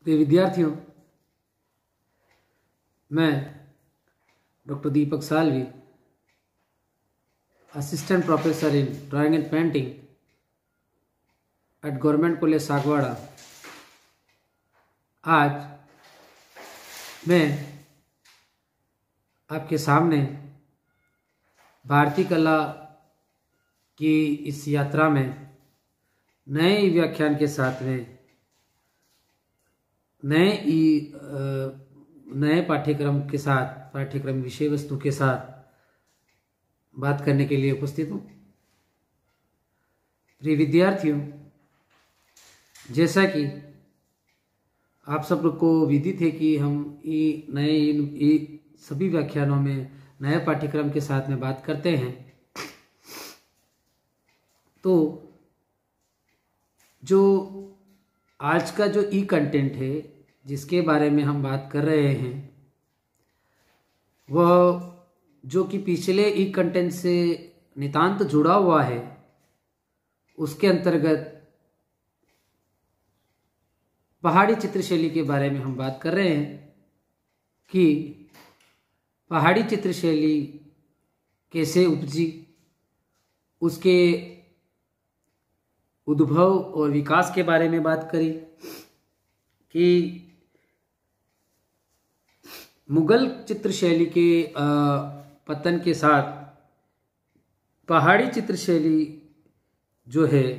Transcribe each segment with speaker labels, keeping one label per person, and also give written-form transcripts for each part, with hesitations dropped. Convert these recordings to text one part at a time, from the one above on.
Speaker 1: प्रिय विद्यार्थियों, मैं doctor Deepak Salvi, assistant professor in drawing and painting eight government college Sagwara, आज मैं आपके सामने भारतीय कला की इस यात्रा में नए व्याख्यान के साथ में नए पाठ्यक्रम के साथ पाठ्यक्रम विषय वस्तु के साथ बात करने के लिए उपस्थित हूँ। प्रिय विद्यार्थियों, जैसा कि आप सब लोग को विदित है कि हम सभी व्याख्यानों में नए पाठ्यक्रम के साथ में बात करते हैं, तो जो आज का जो कंटेंट है जिसके बारे में हम बात कर रहे हैं, वह जो कि पिछले कंटेंट से नितांत जुड़ा हुआ है, उसके अंतर्गत पहाड़ी चित्रशैली के बारे में हम बात कर रहे हैं कि पहाड़ी चित्रशैली कैसे उपजी, उसके उद्भव और विकास के बारे में बात करी कि मुगल चित्रशैली के पतन के साथ पहाड़ी चित्रशैली जो है,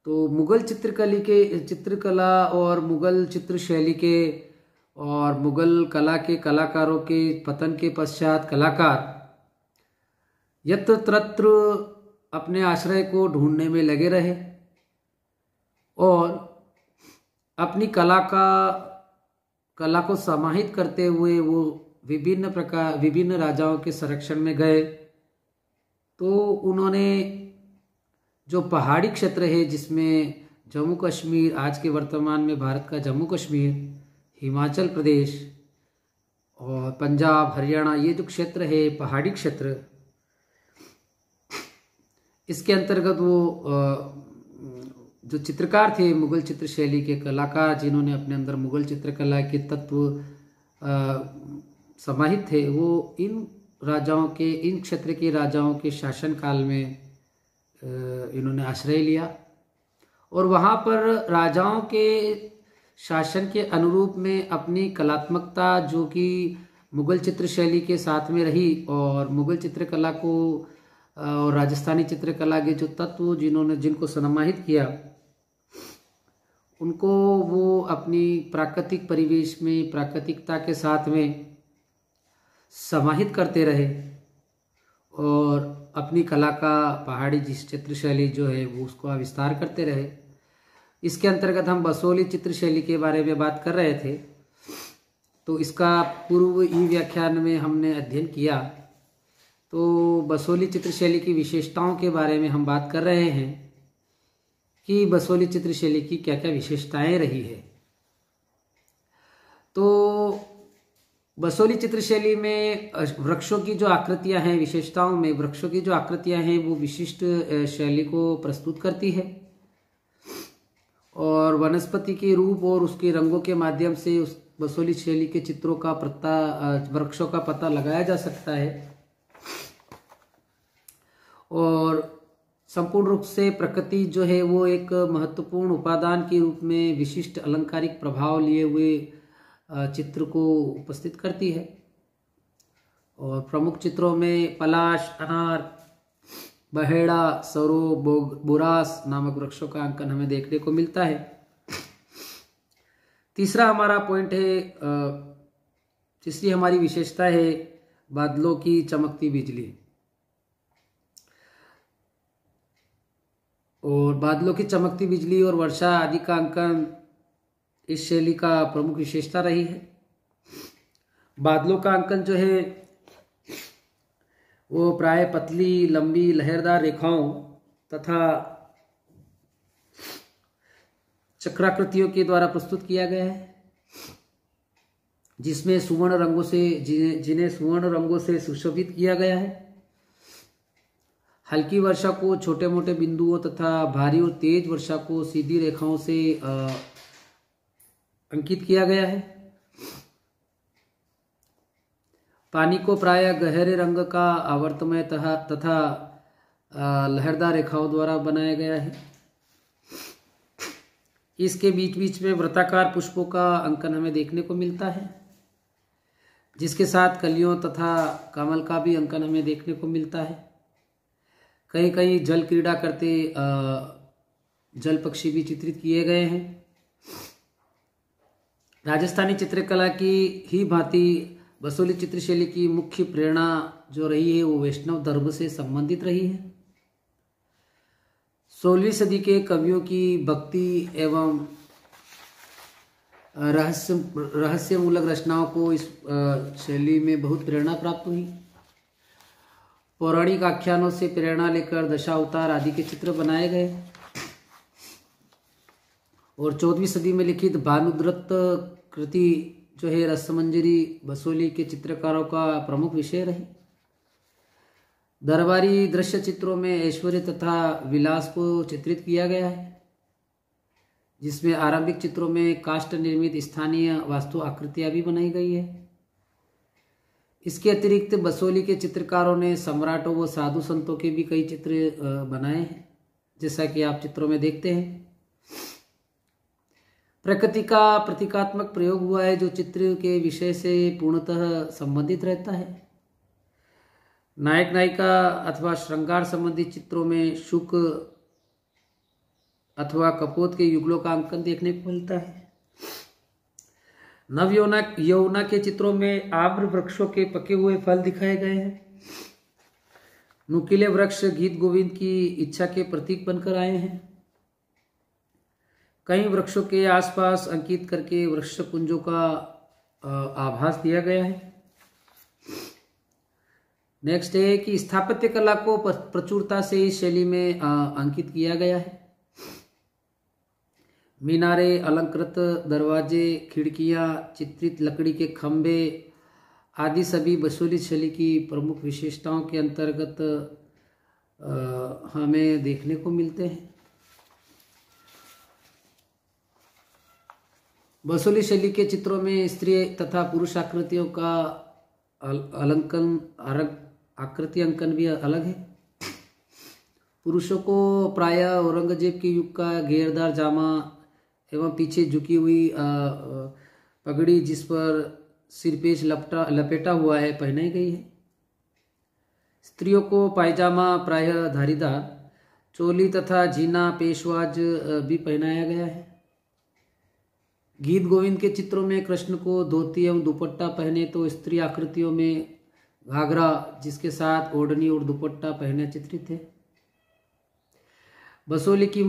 Speaker 1: तो मुगल चित्रकला और मुगल चित्रशैली के और मुगल कला के कलाकारों के पतन के पश्चात कलाकार यत्र तत्र अपने आश्रय को ढूंढने में लगे रहे और अपनी कला को समाहित करते हुए वो विभिन्न राजाओं के संरक्षण में गए। तो उन्होंने जो पहाड़ी क्षेत्र है, जिसमें जम्मू कश्मीर, आज के वर्तमान में भारत का जम्मू कश्मीर, हिमाचल प्रदेश और पंजाब, हरियाणा, ये जो क्षेत्र है पहाड़ी क्षेत्र, इसके अंतर्गत वो जो चित्रकार थे, मुगल चित्रशैली के कलाकार, जिन्होंने अपने अंदर मुगल चित्रकला के तत्व समाहित थे, वो इन क्षेत्र के राजाओं के शासन काल में इन्होंने आश्रय लिया और वहाँ पर राजाओं के शासन के अनुरूप में अपनी कलात्मकता, जो कि मुगल चित्रशैली के साथ में रही, और मुगल चित्रकला को और राजस्थानी चित्रकला के जो तत्व जिनको समाहित किया, उनको वो अपनी प्राकृतिक परिवेश में प्राकृतिकता के साथ में समाहित करते रहे और अपनी कला का पहाड़ी जिस चित्रशैली जो है वो उसको विस्तार करते रहे। इसके अंतर्गत हम बसोली चित्रशैली के बारे में बात कर रहे थे, तो इसका पूर्व व्याख्यान में हमने अध्ययन किया। तो बसोली चित्रशैली की विशेषताओं के बारे में हम बात कर रहे हैं कि बसोली चित्रशैली की क्या क्या विशेषताएं रही है। तो बसोली चित्रशैली में वृक्षों की जो आकृतियां हैं, विशेषताओं में वृक्षों की जो आकृतियां हैं वो विशिष्ट शैली को प्रस्तुत करती है और वनस्पति के रूप और उसके रंगों के माध्यम से उस बसोली शैली के चित्रों का वृक्षों का पता लगाया जा सकता है। और संपूर्ण रूप से प्रकृति जो है वो एक महत्वपूर्ण उपादान के रूप में विशिष्ट अलंकारिक प्रभाव लिए हुए चित्र को उपस्थित करती है। और प्रमुख चित्रों में पलाश, अनार, बहेड़ा, सरो, बुरास नामक वृक्षों का अंकन हमें देखने को मिलता है। तीसरा हमारा पॉइंट है, तीसरी हमारी विशेषता है बादलों की चमकती बिजली। और बादलों की चमकती बिजली और वर्षा आदि का अंकन इस शैली का प्रमुख विशेषता रही है। बादलों का अंकन जो है वो प्राय पतली, लंबी, लहरदार रेखाओं तथा चक्राकृतियों के द्वारा प्रस्तुत किया गया है, जिन्हें सुवर्ण रंगों से सुशोभित किया गया है। हल्की वर्षा को छोटे मोटे बिंदुओं तथा भारी और तेज वर्षा को सीधी रेखाओं से अंकित किया गया है। पानी को प्रायः गहरे रंग का आवर्तमय तथा लहरदार रेखाओं द्वारा बनाया गया है। इसके बीच बीच में वृत्ताकार पुष्पों का अंकन हमें देखने को मिलता है, जिसके साथ कलियों तथा कमल का भी अंकन हमें देखने को मिलता है। कहीं कहीं जल क्रीड़ा करते जल पक्षी भी चित्रित किए गए हैं। राजस्थानी चित्रकला की ही भांति बसोली चित्रशैली की मुख्य प्रेरणा जो रही है वो वैष्णव धर्म से संबंधित रही है। 16वीं सदी के कवियों की भक्ति एवं रहस्यमूलक रचनाओं को इस शैली में बहुत प्रेरणा प्राप्त हुई। पौराणिक आख्यानों से प्रेरणा लेकर दशावतार आदि के चित्र बनाए गए और 14वीं सदी में लिखित भानुद्रत कृति जो है रसमंजरी बसोली के चित्रकारों का प्रमुख विषय रही। दरबारी दृश्य चित्रों में ऐश्वर्य तथा विलास को चित्रित किया गया है, जिसमें आरंभिक चित्रों में काष्ठ निर्मित स्थानीय वास्तु आकृतियां भी बनाई गई है। इसके अतिरिक्त बसोली के चित्रकारों ने सम्राटों व साधु संतों के भी कई चित्र बनाए हैं, जैसा कि आप चित्रों में देखते हैं। प्रकृति का प्रतीकात्मक प्रयोग हुआ है, जो चित्र के विषय से पूर्णतः संबंधित रहता है। नायक नायिका अथवा श्रृंगार संबंधित चित्रों में शुक अथवा कपोत के युगलों का अंकन देखने को मिलता है। नव यौवना के चित्रों में आम्र वृक्षों के पके हुए फल दिखाए गए हैं। नुकीले वृक्ष गीत गोविंद की इच्छा के प्रतीक बनकर आए हैं। कई वृक्षों के आसपास अंकित करके वृक्ष कुंजों का आभास दिया गया है। नेक्स्ट है कि स्थापत्य कला को प्रचुरता से इस शैली में अंकित किया गया है। मीनारे, अलंकृत दरवाजे, खिड़कियां, चित्रित लकड़ी के खंभे आदि सभी बसोली शैली की प्रमुख विशेषताओं के अंतर्गत हमें देखने को मिलते हैं। बसोली शैली के चित्रों में स्त्री तथा पुरुष आकृतियों का आकृति अंकन भी अलग है। पुरुषों को प्रायः औरंगजेब के युग का घेरदार जामा एवं पीछे झुकी हुई पगड़ी जिस पर सिरपेश लपेटा हुआ है पहनाई गई है। स्त्रियों को पायजामा प्रायः धारीदार, चोली तथा जीना पेशवाज भी पहनाया गया है। गीत गोविंद के चित्रों में कृष्ण को धोती एवं दुपट्टा पहने तो स्त्री आकृतियों में घाघरा जिसके साथ ओढ़नी और दुपट्टा पहने चित्रित है। बसोली की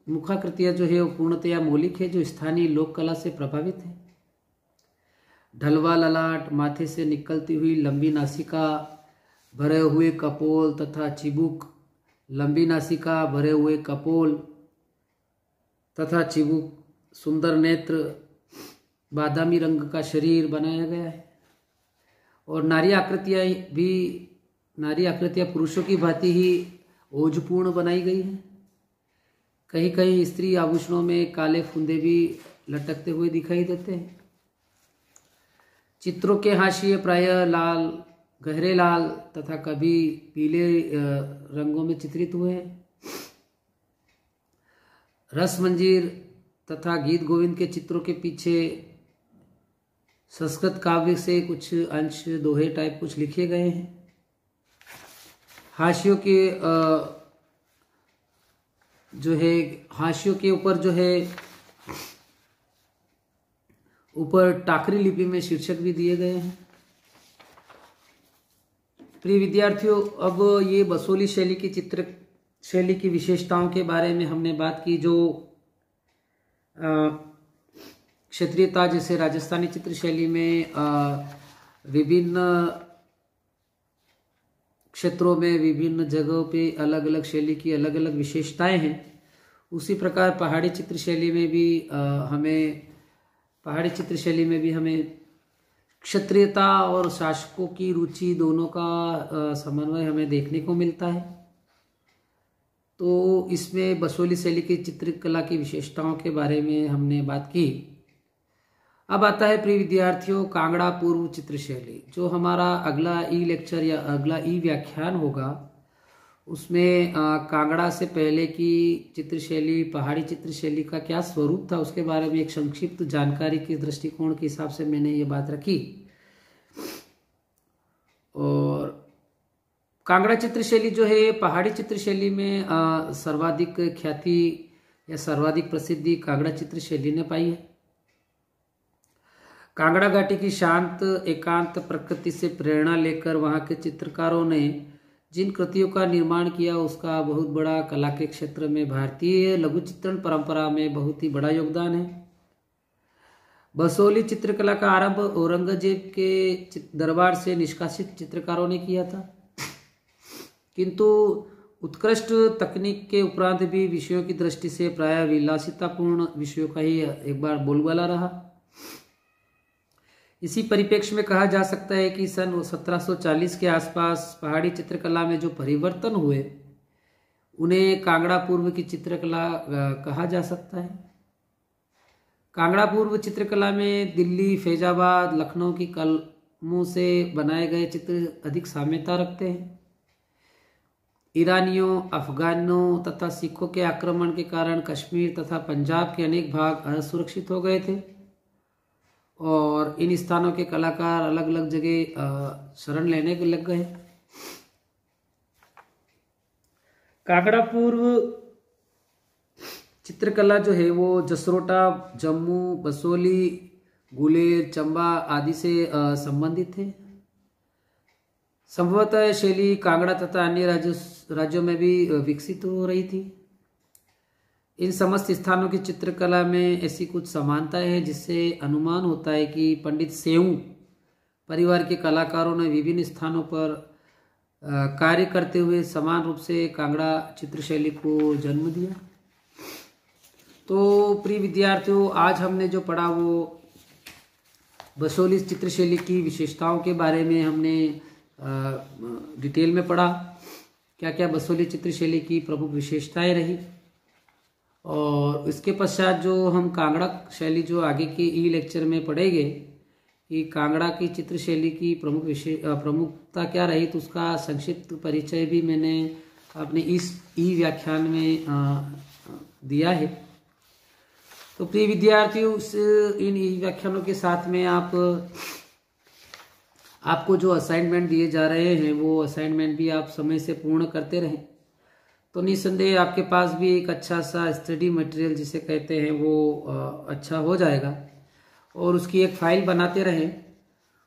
Speaker 1: मुखाकृतियां जो है वो पूर्णतया मौलिक है, जो स्थानीय लोक कला से प्रभावित है। ढलवा ललाट, माथे से निकलती हुई लंबी नासिका, भरे हुए कपोल तथा चिबुक, लंबी नासिका, भरे हुए कपोल तथा चिबुक, सुंदर नेत्र, बादामी रंग का शरीर बनाया गया है। और नारी आकृतियां पुरुषों की भांति ही ओजपूर्ण बनाई गई हैं। कहीं कहीं स्त्री आभूषणों में काले फुंदे भी लटकते हुए दिखाई देते हैं। चित्रों के हाशिए प्रायः लाल, गहरे लाल तथा कभी पीले रंगों में चित्रित हुए हैं। रस मंजीर तथा गीत गोविंद के चित्रों के पीछे संस्कृत काव्य से कुछ अंश, दोहे टाइप कुछ लिखे गए हैं। हाशियों के ऊपर जो है ऊपर टाकरी लिपि में शीर्षक भी दिए गए हैं। प्रिय विद्यार्थियों, अब ये बसोली शैली की चित्र शैली की विशेषताओं के बारे में हमने बात की। जो क्षेत्रीयता, जैसे राजस्थानी चित्र शैली में विभिन्न क्षेत्रों में विभिन्न जगहों पे अलग अलग शैली की अलग अलग विशेषताएं हैं, उसी प्रकार पहाड़ी चित्र शैली में भी हमें क्षत्रियता और शासकों की रुचि दोनों का समन्वय हमें देखने को मिलता है। तो इसमें बसोली शैली की चित्रकला की विशेषताओं के बारे में हमने बात की। अब आता है प्रिय विद्यार्थियों कांगड़ा पूर्व चित्र शैली। जो हमारा अगला ई लेक्चर या अगला ई व्याख्यान होगा उसमें कांगड़ा से पहले की चित्रशैली, पहाड़ी चित्रशैली का क्या स्वरूप था उसके बारे में एक संक्षिप्त जानकारी के दृष्टिकोण के हिसाब से मैंने ये बात रखी। और कांगड़ा चित्रशैली जो है पहाड़ी चित्रशैली में सर्वाधिक ख्याति या सर्वाधिक प्रसिद्धि कांगड़ा चित्रशैली ने पाई है। कांगड़ा घाटी की शांत एकांत प्रकृति से प्रेरणा लेकर वहां के चित्रकारों ने जिन कृतियों का निर्माण किया उसका बहुत बड़ा कला के क्षेत्र में भारतीय लघु चित्रण परंपरा में बहुत ही बड़ा योगदान है। बसोली चित्रकला का आरंभ औरंगजेब के दरबार से निष्कासित चित्रकारों ने किया था, किंतु उत्कृष्ट तकनीक के उपरांत भी विषयों की दृष्टि से प्राय विलासितापूर्ण विषयों का ही एक बार बोलबाला रहा। इसी परिप्रेक्ष्य में कहा जा सकता है कि सन 1740 के आसपास पहाड़ी चित्रकला में जो परिवर्तन हुए उन्हें कांगड़ा पूर्व की चित्रकला कहा जा सकता है। कांगड़ा पूर्व चित्रकला में दिल्ली, फैजाबाद, लखनऊ की कलमों से बनाए गए चित्र अधिक साम्यता रखते हैं। ईरानियों, अफगानों तथा सिखों के आक्रमण के कारण कश्मीर तथा पंजाब के अनेक भाग असुरक्षित हो गए थे और इन स्थानों के कलाकार अलग अलग जगह शरण लेने के लग गए। कांगड़ा पूर्व चित्रकला जो है वो जसरोटा, जम्मू, बसोली, गुलेर, चंबा आदि से संबंधित है। संभवतः शैली कांगड़ा तथा अन्य राज्यों में भी विकसित हो रही थी। इन समस्त स्थानों की चित्रकला में ऐसी कुछ समानताएं हैं जिससे अनुमान होता है कि पंडित सेऊ परिवार के कलाकारों ने विभिन्न स्थानों पर कार्य करते हुए समान रूप से कांगड़ा चित्रशैली को जन्म दिया। तो प्रिय विद्यार्थियों, आज हमने जो पढ़ा वो बसोली चित्रशैली की विशेषताओं के बारे में हमने डिटेल में पढ़ा। क्या क्या बसोली चित्रशैली की प्रमुख विशेषताएं रही और इसके पश्चात जो हम कांगड़ा शैली जो आगे के ई लेक्चर में पढ़ेंगे कि कांगड़ा की चित्रशैली की प्रमुखता क्या रही, तो उसका संक्षिप्त परिचय भी मैंने अपने इस ई व्याख्यान में दिया है। तो प्रिय विद्यार्थियों, इन ई व्याख्यानों के साथ में आपको जो असाइनमेंट दिए जा रहे हैं वो असाइनमेंट भी आप समय से पूर्ण करते रहें तो निस्संदेह आपके पास भी एक अच्छा सा स्टडी मटेरियल जिसे कहते हैं वो अच्छा हो जाएगा। और उसकी एक फाइल बनाते रहें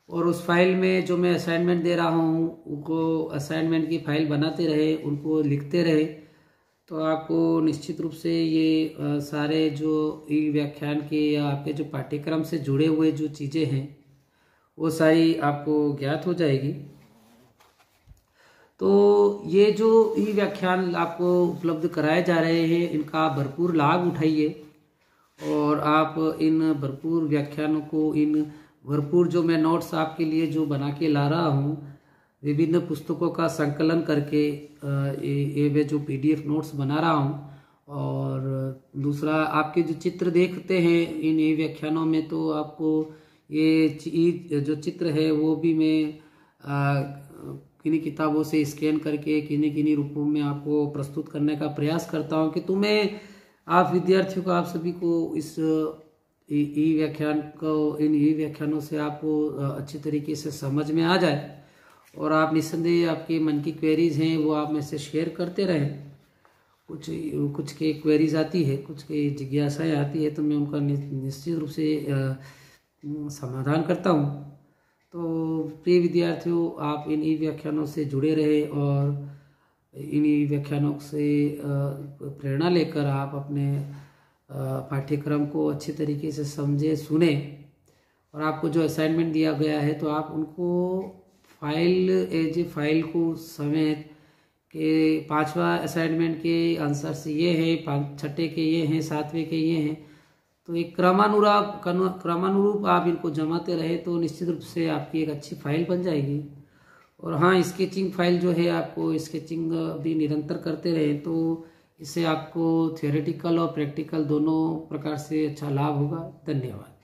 Speaker 1: और उस फाइल में जो मैं असाइनमेंट दे रहा हूँ उनको असाइनमेंट की फाइल बनाते रहे, उनको लिखते रहे, तो आपको निश्चित रूप से ये सारे जो ई व्याख्यान के या आपके जो पाठ्यक्रम से जुड़े हुए जो चीज़ें हैं वो सारी आपको ज्ञात हो जाएगी। तो ये जो ई व्याख्यान आपको उपलब्ध कराए जा रहे हैं इनका भरपूर लाभ उठाइए और आप इन भरपूर व्याख्यानों को, इन भरपूर जो मैं नोट्स आपके लिए जो बना के ला रहा हूँ, विभिन्न पुस्तकों का संकलन करके ये वे जो PDF नोट्स बना रहा हूँ, और दूसरा आपके जो चित्र देखते हैं इन ई व्याख्यानों में, तो आपको ये जो चित्र है वो भी मैं किन्हीं किताबों से स्कैन करके किन्हीं रूपों में आपको प्रस्तुत करने का प्रयास करता हूँ कि तुम्हें, आप विद्यार्थियों को, आप सभी को इस ई व्याख्यान को, इन ई व्याख्यानों से आपको अच्छी तरीके से समझ में आ जाए और आप निस्संदेह आपके मन की क्वेरीज हैं वो आप में से शेयर करते रहें। कुछ के क्वेरीज आती है, कुछ के जिज्ञासाएं आती है, तो मैं उनका निश्चित रूप से समाधान करता हूँ। तो प्रिय विद्यार्थियों, आप इन ई व्याख्यानों से जुड़े रहे और इन ई व्याख्यानों से प्रेरणा लेकर आप अपने पाठ्यक्रम को अच्छे तरीके से समझे, सुने, और आपको जो असाइनमेंट दिया गया है तो आप उनको फाइल को समेत के 5वां असाइनमेंट के आंसर्स ये हैं, 6ठे के ये हैं, 7वें के ये हैं, तो एक क्रमानुरूप आप इनको जमाते रहे तो निश्चित रूप से आपकी एक अच्छी फाइल बन जाएगी। और हाँ, स्केचिंग फाइल जो है, आपको स्केचिंग भी निरंतर करते रहे तो इससे आपको थियोरेटिकल और प्रैक्टिकल दोनों प्रकार से अच्छा लाभ होगा। धन्यवाद।